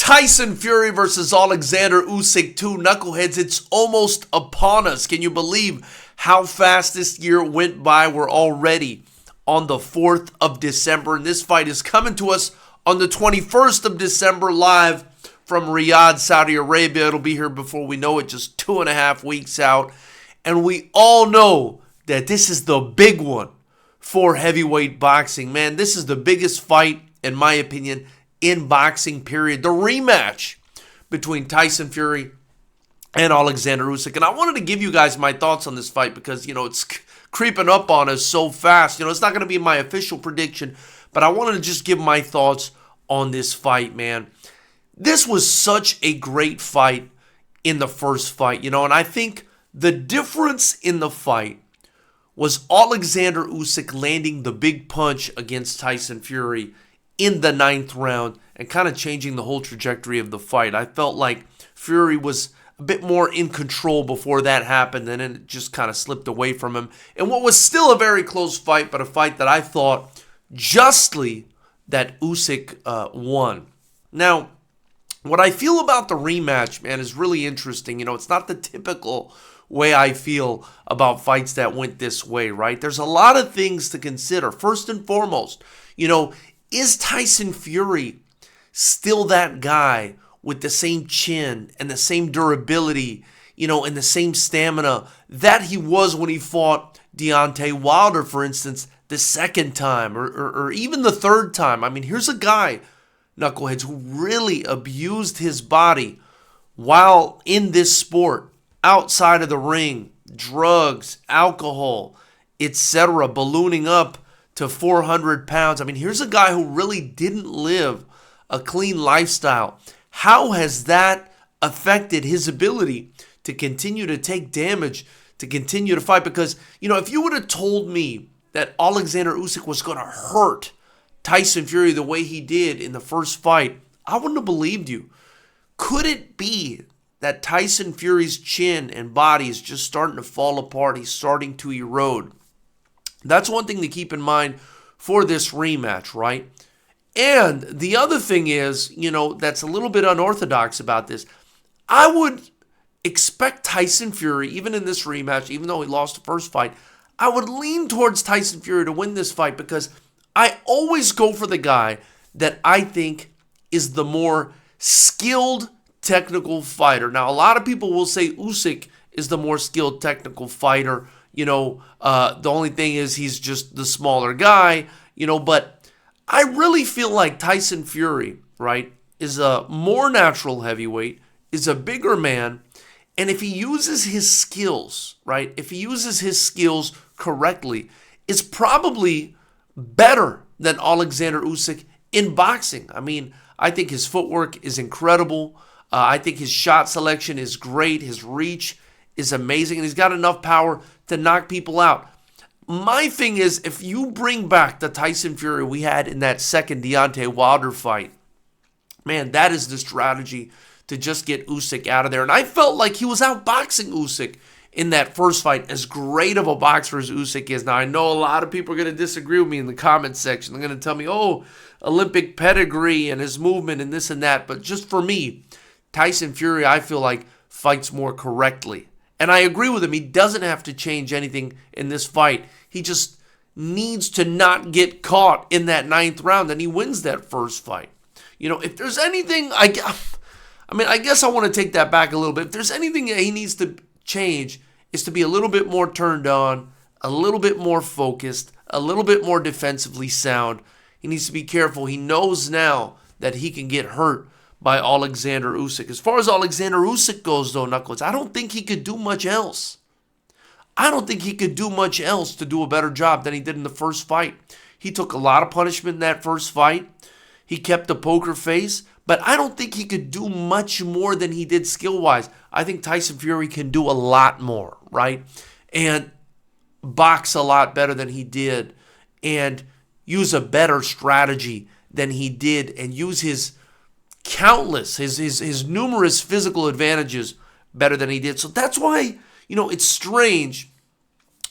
Tyson Fury versus Oleksandr Usyk 2 knuckleheads. It's almost upon us. Can you believe how fast this year went by? We're already on the 4th of December, and this fight is coming to us on the 21st of December live from Riyadh, Saudi Arabia. It'll be here before we know it, just 2.5 weeks out. And we all know that this is the big one for heavyweight boxing. Man, this is the biggest fight, in my opinion, in boxing, period. The rematch between Tyson Fury and Oleksandr Usyk. And I wanted to give you guys my thoughts on this fight because, it's creeping up on us so fast. It's not going to be my official prediction, but I wanted to just give my thoughts on this fight, man. This was such a great fight in the first fight, and I think the difference in the fight was Oleksandr Usyk landing the big punch against Tyson Fury in the 9th round and kind of changing the whole trajectory of the fight. I felt like Fury was a bit more in control before that happened, and then it just kind of slipped away from him. And what was still a very close fight, but a fight that I thought justly that Usyk won. Now, what I feel about the rematch, man, is really interesting. It's not the typical way I feel about fights that went this way, right? There's a lot of things to consider. First and foremost, is Tyson Fury still that guy with the same chin and the same durability, and the same stamina that he was when he fought Deontay Wilder, for instance, the second time or even the third time? I mean, here's a guy, knuckleheads, who really abused his body while in this sport, outside of the ring, drugs, alcohol, etc., ballooning up to 400 pounds. I mean, here's a guy who really didn't live a clean lifestyle. How has that affected his ability to continue to take damage, to continue to fight? Because, if you would have told me that Oleksandr Usyk was going to hurt Tyson Fury the way he did in the first fight, I wouldn't have believed you. Could it be that Tyson Fury's chin and body is just starting to fall apart? He's starting to erode. That's one thing to keep in mind for this rematch, right? And the other thing is, that's a little bit unorthodox about this. I would expect Tyson Fury, even in this rematch, even though he lost the first fight, I would lean towards Tyson Fury to win this fight because I always go for the guy that I think is the more skilled technical fighter. Now, a lot of people will say Usyk is the more skilled technical fighter. The only thing is he's just the smaller guy, but I really feel like Tyson Fury, right, is a more natural heavyweight, is a bigger man, and if he uses his skills, right, if he uses his skills correctly, is probably better than Oleksandr Usyk in boxing. I mean, I think his footwork is incredible. I think his shot selection is great. His reach is amazing, and he's got enough power to knock people out. My thing is, if you bring back the Tyson Fury we had in that second Deontay Wilder fight, man, that is the strategy to just get Usyk out of there. And I felt like he was outboxing Usyk in that first fight, as great of a boxer as Usyk is. Now, I know a lot of people are going to disagree with me in the comment section. They're going to tell me, Olympic pedigree and his movement and this and that. But just for me, Tyson Fury, I feel like, fights more correctly. And I agree with him. He doesn't have to change anything in this fight. He just needs to not get caught in that 9th round, and he wins that first fight. If there's anything, I guess I want to take that back a little bit. If there's anything that he needs to change, is to be a little bit more turned on, a little bit more focused, a little bit more defensively sound. He needs to be careful. He knows now that he can get hurt by Oleksandr Usyk. As far as Oleksandr Usyk goes, though, Knuckles, I don't think he could do much else. I don't think he could do much else to do a better job than he did in the first fight. He took a lot of punishment in that first fight. He kept a poker face, but I don't think he could do much more than he did skill-wise. I think Tyson Fury can do a lot more, right? And box a lot better than he did, and use a better strategy than he did, and use his his numerous physical advantages better than he did. So that's why, it's strange,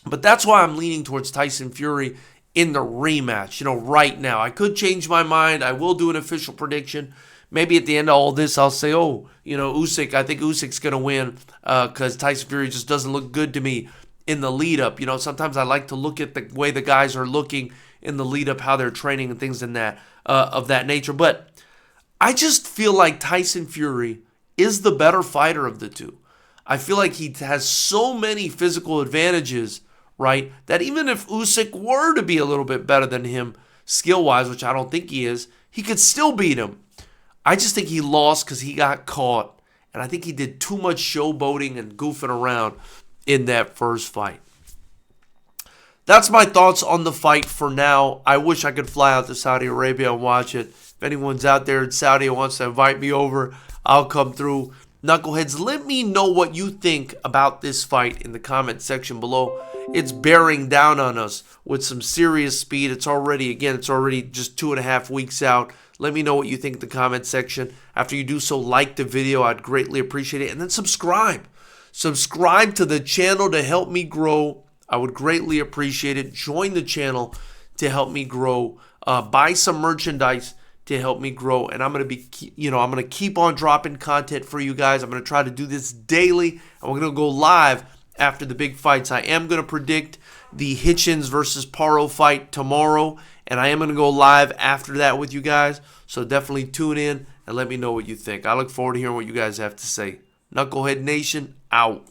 but that's why I'm leaning towards Tyson Fury in the rematch, right now. I could change my mind. I will do an official prediction maybe at the end of all this, I'll say, oh, Usyk, I think Usyk's going to win because Tyson Fury just doesn't look good to me in the lead up. Sometimes I like to look at the way the guys are looking in the lead up, how they're training and things in that of that nature. But I just feel like Tyson Fury is the better fighter of the two. I feel like he has so many physical advantages, right, that even if Usyk were to be a little bit better than him skill-wise, which I don't think he is, he could still beat him. I just think he lost because he got caught, and I think he did too much showboating and goofing around in that first fight. That's my thoughts on the fight for now. I wish I could fly out to Saudi Arabia and watch it. If anyone's out there in Saudi and wants to invite me over, I'll come through. Knuckleheads, let me know what you think about this fight in the comment section below. It's bearing down on us with some serious speed. It's already just 2.5 weeks out. Let me know what you think in the comment section. After you do so, like the video. I'd greatly appreciate it. And then subscribe. Subscribe to the channel to help me grow. I would greatly appreciate it. Join the channel to help me grow. Buy some merchandise to help me grow, and I'm gonna keep on dropping content for you guys. I'm gonna try to do this daily, and we're gonna go live after the big fights. I am gonna predict the Hitchens versus Paro fight tomorrow, and I am gonna go live after that with you guys. So definitely tune in and let me know what you think. I look forward to hearing what you guys have to say. Knucklehead Nation out.